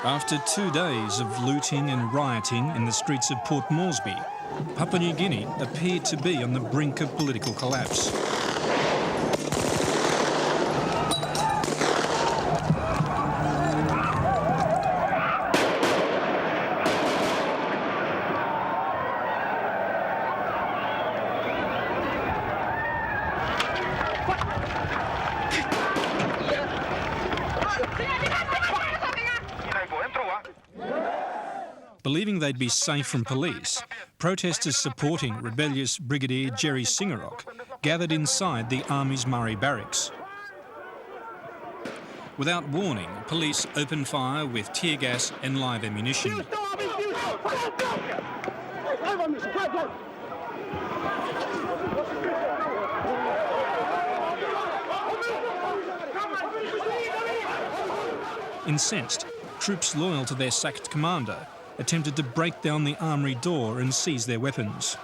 After 2 days of looting and rioting in the streets of Port Moresby, Papua New Guinea appeared to be on the brink of political collapse. Believing they'd be safe from police, protesters supporting rebellious Brigadier Jerry Singarok gathered inside the Army's Murray Barracks. Without warning, police opened fire with tear gas and live ammunition. Incensed, troops loyal to their sacked commander attempted to break down the armoury door and seize their weapons.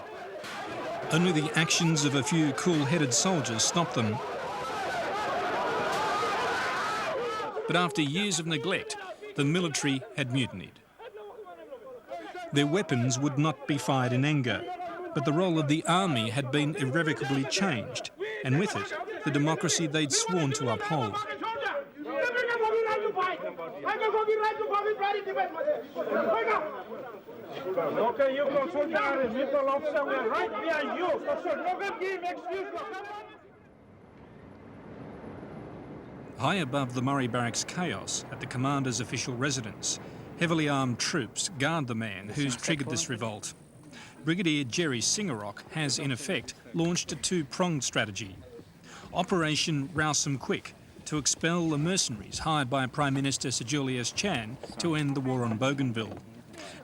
Only the actions of a few cool-headed soldiers stopped them. But after years of neglect, the military had mutinied. Their weapons would not be fired in anger, but the role of the army had been irrevocably changed, and with it, the democracy they'd sworn to uphold. Okay, you go so down and little officer will right behind you. High above the Murray Barracks chaos at the commander's official residence, heavily armed troops guard the man who's triggered this revolt. Brigadier Jerry Singarok has, in effect, launched a two-pronged strategy. Operation Rouse 'em Quick, to expel the mercenaries hired by Prime Minister Sir Julius Chan to end the war on Bougainville.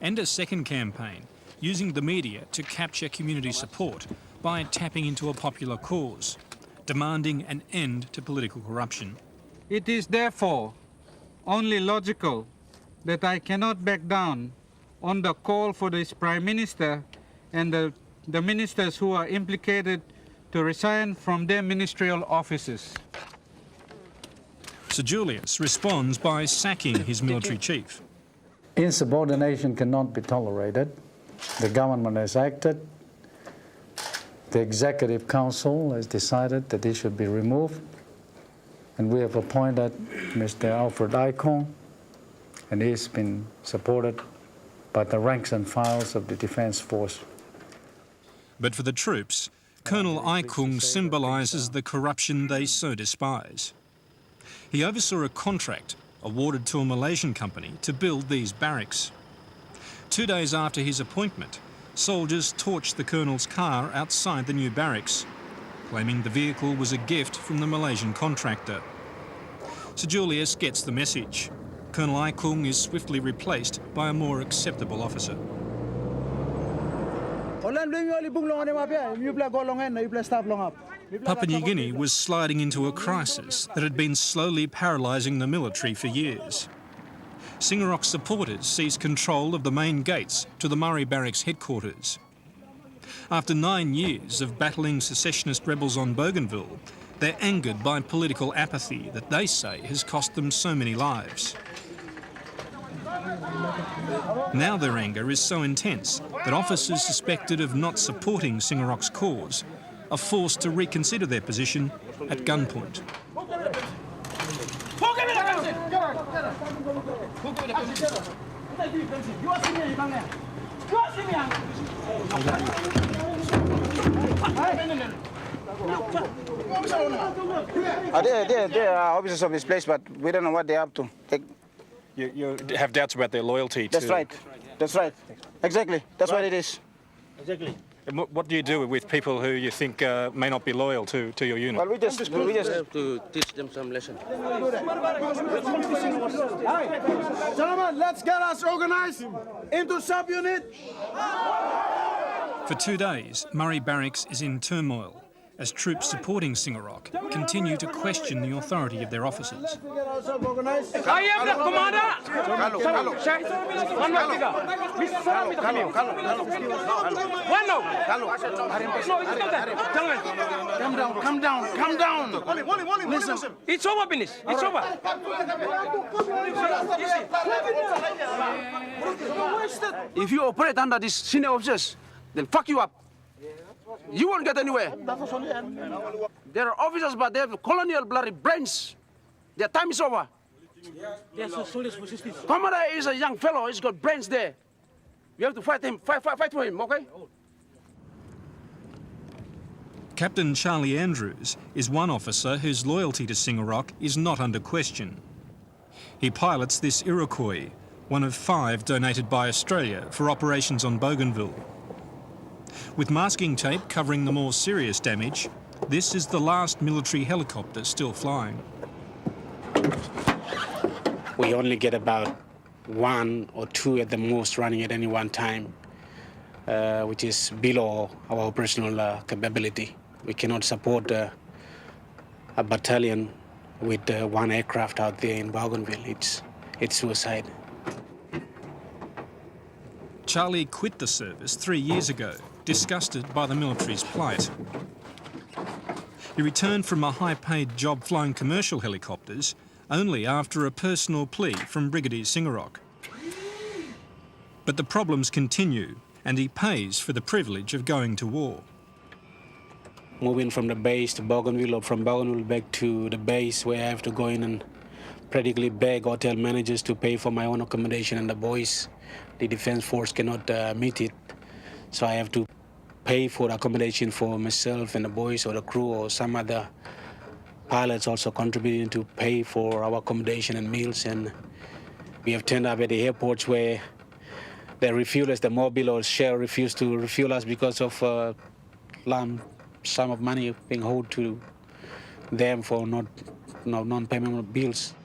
And a second campaign, using the media to capture community support by tapping into a popular cause, demanding an end to political corruption. It is therefore only logical that I cannot back down on the call for this Prime Minister and the ministers who are implicated to resign from their ministerial offices. Sir Julius responds by sacking his military chief. Insubordination cannot be tolerated. The government has acted. The Executive Council has decided that he should be removed. And we have appointed Mr. Alfred Aikong, and he's been supported by the ranks and files of the Defence Force. But for the troops, Colonel Aikong symbolises the corruption they so despise. He oversaw a contract awarded to a Malaysian company to build these barracks. 2 days after his appointment, soldiers torched the Colonel's car outside the new barracks, claiming the vehicle was a gift from the Malaysian contractor. Sir Julius gets the message. Colonel Aikong is swiftly replaced by a more acceptable officer. Papua New Guinea was sliding into a crisis that had been slowly paralysing the military for years. Singarok's supporters seized control of the main gates to the Murray Barracks headquarters. After 9 years of battling secessionist rebels on Bougainville, they're angered by political apathy that they say has cost them so many lives. Now their anger is so intense that officers suspected of not supporting Singarok's cause are forced to reconsider their position at gunpoint. They are officers of this place, but we don't know what they're up to. You have doubts about their loyalty to... That's right. That's right. Exactly. That's what it is. Exactly. And what do you do with people who you think may not be loyal to your unit? Well, we just have to teach them some lesson. Gentlemen, let's get us organized into sub-unit. For 2 days, Murray Barracks is in turmoil as troops supporting Singarok continue to question the authority of their officers. I am the commander! Calm down. Listen, it's over, Binis. It's over. If you operate under these senior officers, they'll fuck you up. You won't get anywhere. There are officers, but they have colonial bloody brains. Their time is over. Commander is a young fellow. He's got brains there. We have to fight him. Fight for him, okay? Captain Charlie Andrews is one officer whose loyalty to Singarock is not under question. He pilots this Iroquois, one of 5 donated by Australia for operations on Bougainville. With masking tape covering the more serious damage, this is the last military helicopter still flying. We only get about 1 or 2 at the most running at any one time, which is below our operational capability. We cannot support a battalion with 1 aircraft out there in Bougainville. It's suicide. Charlie quit the service 3 years ago, disgusted by the military's plight. He returned from a high-paid job flying commercial helicopters only after a personal plea from Brigadier Singarock. But the problems continue, and he pays for the privilege of going to war. Moving from the base to Bougainville or from Bougainville back to the base where I have to go in and practically beg hotel managers to pay for my own accommodation and the boys. The Defence Force cannot meet it. So I have to pay for accommodation for myself and the boys or the crew or some other pilots also contributing to pay for our accommodation and meals. And we have turned up at the airports where the refuelers, the Mobil or Shell, refuse to refuel us because of lump sum of money being owed to them for non-payment of bills.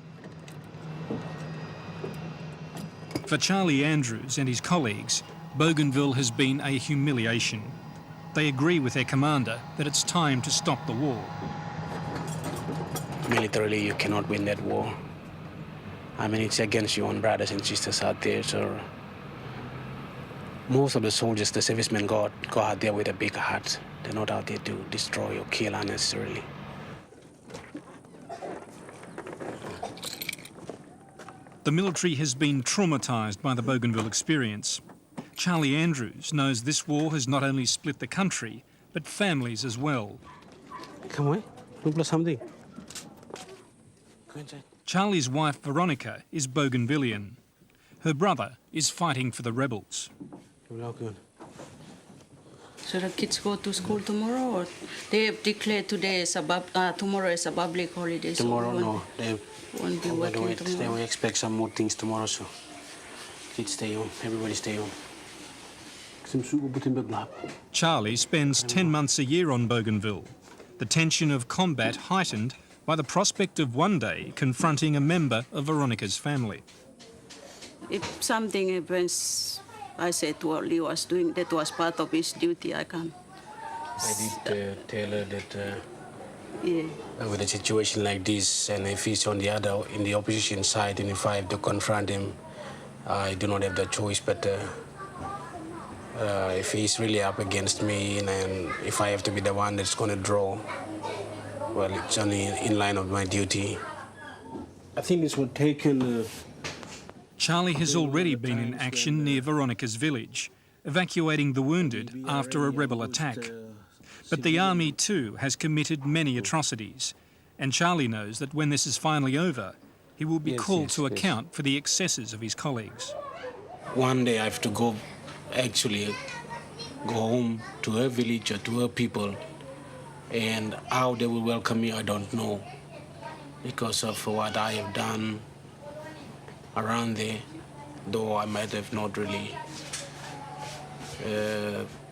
For Charlie Andrews and his colleagues, Bougainville has been a humiliation. They agree with their commander that it's time to stop the war. Militarily, you cannot win that war. I mean, it's against your own brothers and sisters out there, so most of the soldiers, the servicemen, go out there with a big heart. They're not out there to destroy or kill unnecessarily. The military has been traumatised by the Bougainville experience. Charlie Andrews knows this war has not only split the country, but families as well. Come on, look for something. Charlie's wife, Veronica, is Bougainvillean. Her brother is fighting for the rebels. So the kids go to school tomorrow, or they have declared today is tomorrow is a public holiday? Tomorrow, so no. They won't be working tomorrow. They will expect some more things tomorrow, so kids stay home. Everybody stay home. Charlie spends 10 months a year on Bougainville. The tension of combat heightened by the prospect of one day confronting a member of Veronica's family. If something happens, I said to Oli was doing that was part of his duty. I can't. I did tell her that Yeah. with a situation like this, and if he's on the other, in the opposition side, and if I have to confront him, I do not have the choice. But if he's really up against me, and if I have to be the one that's going to draw, well, it's only in line of my duty. I think this would take Charlie has already been in action near Veronica's village, evacuating the wounded after a rebel attack. But the army too has committed many atrocities, and Charlie knows that when this is finally over, he will be called to account for the excesses of his colleagues. One day I have to go home to her village or to her people, and how they will welcome me, I don't know, because of what I have done around there, though I might have not really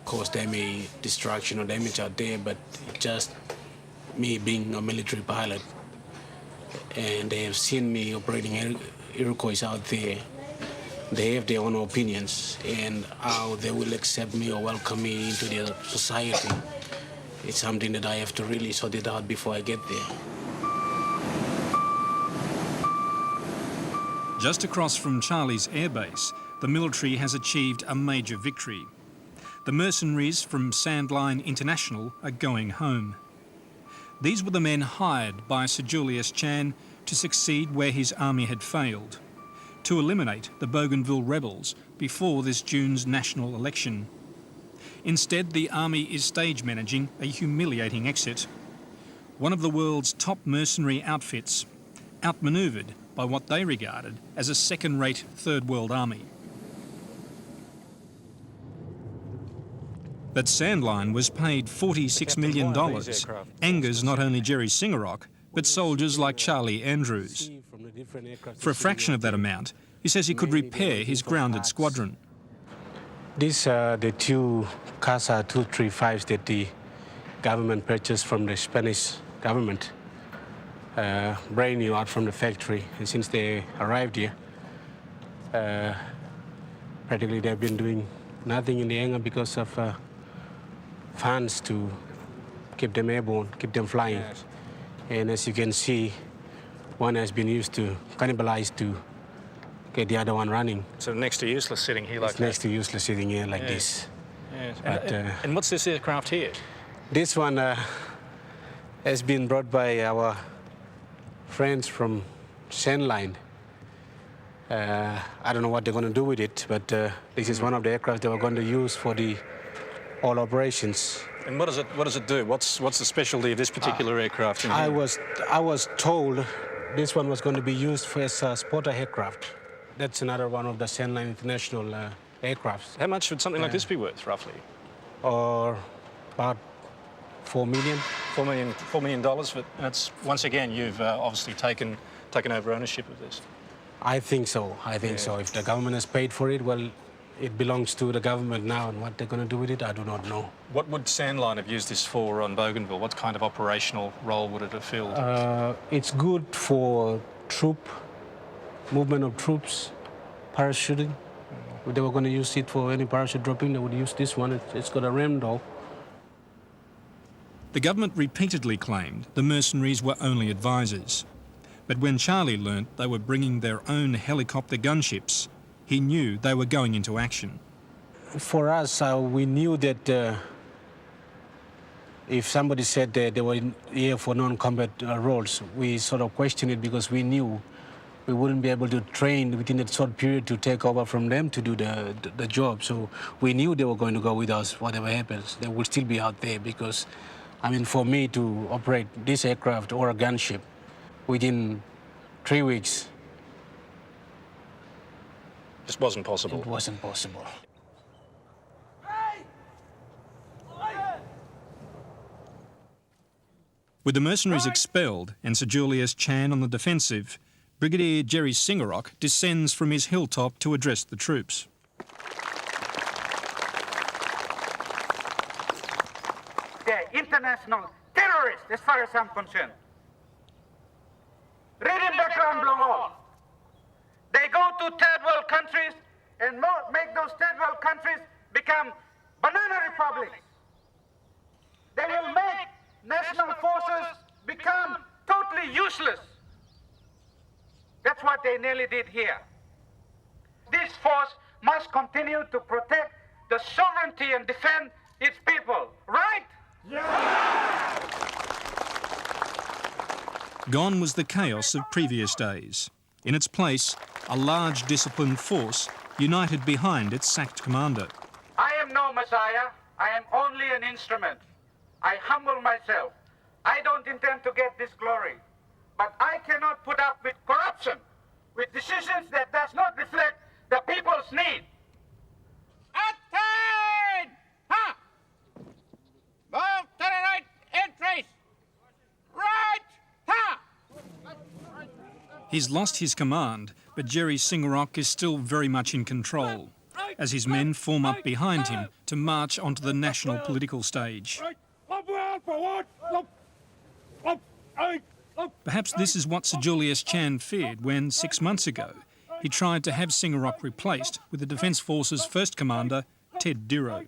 caused any destruction or damage out there, but just me being a military pilot, and they have seen me operating Iroquois out there. They have their own opinions, and how they will accept me or welcome me into their society, it's something that I have to really sort it out before I get there. Just across from Charlie's airbase, the military has achieved a major victory. The mercenaries from Sandline International are going home. These were the men hired by Sir Julius Chan to succeed where his army had failed. to eliminate the Bougainville rebels before this June's national election. Instead, the army is stage managing a humiliating exit. One of the world's top mercenary outfits, outmanoeuvred by what they regarded as a second-rate Third World army. That Sandline was paid $46 million angers not only Jerry Singarock, but soldiers like Charlie Andrews. For a fraction of that amount, he says he could repair his grounded squadron. These are the two Casa 235s that the government purchased from the Spanish government, brand new out from the factory. And since they arrived here, practically they've been doing nothing in the hangar because of funds to keep them airborne, keep them flying. Yes. And as you can see, one has been used to cannibalize to get the other one running. So next to useless sitting here like that? Next to useless sitting here like this. Yes. But, and what's this aircraft here? This one has been brought by our friends from Sandline. I don't know what they're going to do with it, but this is one of the aircraft they were going to use for all operations. And what does it do? What's the specialty of this particular aircraft? In here? I was told this one was going to be used for as a spotter aircraft. That's another one of the Sandline International aircrafts. How much would something like this be worth, roughly? Or about $4 million. $4 million. But that's, once again, you've obviously taken over ownership of this. I think so. I think so. If the government has paid for it, well, it belongs to the government now, and what they're going to do with it, I do not know. What would Sandline have used this for on Bougainville? What kind of operational role would it have filled? It's good for movement of troops, parachuting. If they were going to use it for any parachute dropping, they would use this one. It's got a ram door. The government repeatedly claimed the mercenaries were only advisors. But when Charlie learnt they were bringing their own helicopter gunships, he knew they were going into action. For us, we knew that if somebody said that they were here for non-combat roles, we sort of questioned it because we knew we wouldn't be able to train within a short period to take over from them to do the job. So we knew they were going to go with us, whatever happens. They will still be out there because, I mean, for me to operate this aircraft or a gunship within 3 weeks, just wasn't possible. It wasn't possible. With the mercenaries expelled and Sir Julius Chan on the defensive, Brigadier Jerry Singarock descends from his hilltop to address the troops. They're international terrorists, as far as I'm concerned. Read in background below. They go to third world countries and make those third world countries become banana republics. They will make national forces become totally useless. That's what they nearly did here. This force must continue to protect the sovereignty and defend its people, right? Yeah! Gone was the chaos of previous days. In its place, a large disciplined force united behind its sacked commander. I am no messiah. I am only an instrument. I humble myself. I don't intend to get this glory. But I cannot put up with corruption, with decisions that does not reflect the people's need. Attain! Ha! Move to the right, entries! Right! Ha! He's lost his command, but Jerry Singarock is still very much in control, as his men form up behind him to march onto the national political stage. Perhaps this is what Sir Julius Chan feared when, 6 months ago, he tried to have Singarock replaced with the Defence Force's first commander, Ted Diro.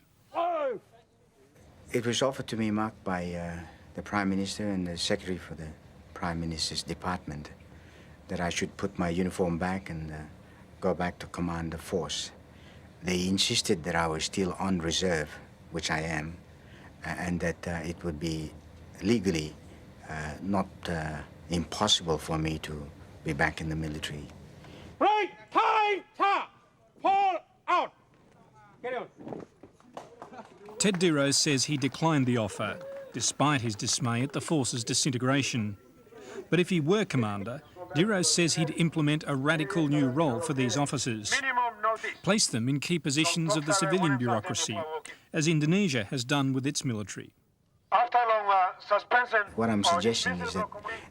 It was offered to me, Mark, by the Prime Minister and the Secretary for the Prime Minister's department that I should put my uniform back and go back to command the force. They insisted that I was still on reserve, which I am, and that it would be legally not impossible for me to be back in the military. Right! Ha! Ted Diro says he declined the offer, despite his dismay at the force's disintegration. But if he were commander, Diro says he'd implement a radical new role for these officers, place them in key positions of the civilian bureaucracy, as Indonesia has done with its military. What I'm suggesting is that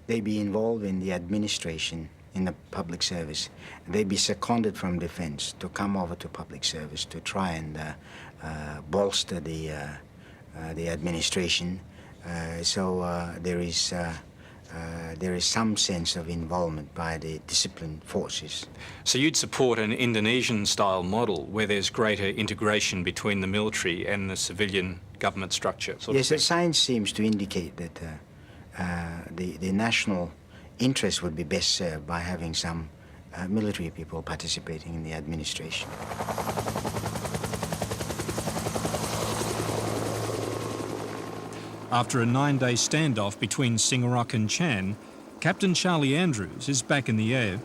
they be involved in the administration, in the public service. They be seconded from defense to come over to public service to try and bolster the administration. So there is some sense of involvement by the disciplined forces. So you'd support an Indonesian-style model where there's greater integration between the military and the civilian government structure? Yes, the science seems to indicate that the national interest would be best served by having some military people participating in the administration. After a 9-day standoff between Singarok and Chan, Captain Charlie Andrews is back in the air.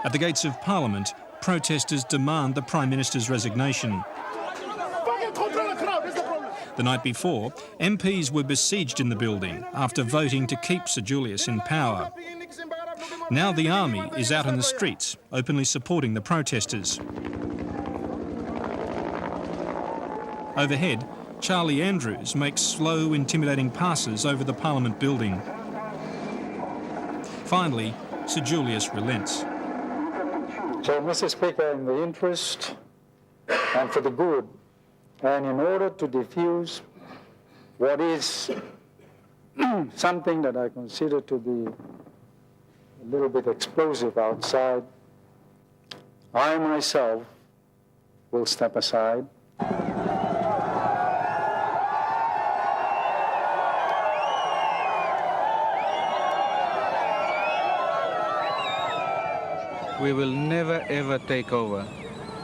At the gates of Parliament, protesters demand the Prime Minister's resignation. The night before, MPs were besieged in the building after voting to keep Sir Julius in power. Now the army is out in the streets, openly supporting the protesters. Overhead, Charlie Andrews makes slow, intimidating passes over the Parliament building. Finally, Sir Julius relents. So, Mr. Speaker, in the interest and for the good, and in order to diffuse what is something that I consider to be a little bit explosive outside, I myself will step aside. We will never ever take over.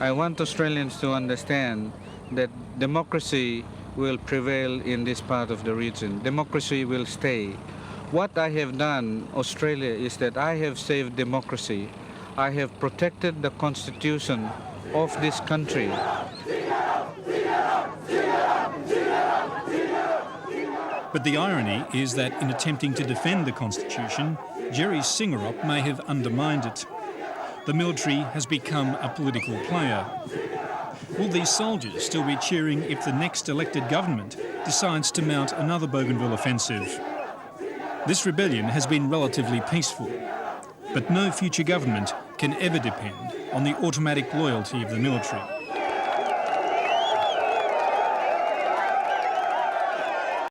I want Australians to understand that democracy will prevail in this part of the region. Democracy will stay. What I have done, Australia, is that I have saved democracy. I have protected the constitution of this country. But the irony is that in attempting to defend the Constitution, Jerry Singarok may have undermined it. The military has become a political player. Will these soldiers still be cheering if the next elected government decides to mount another Bougainville offensive? This rebellion has been relatively peaceful, but no future government can ever depend on the automatic loyalty of the military.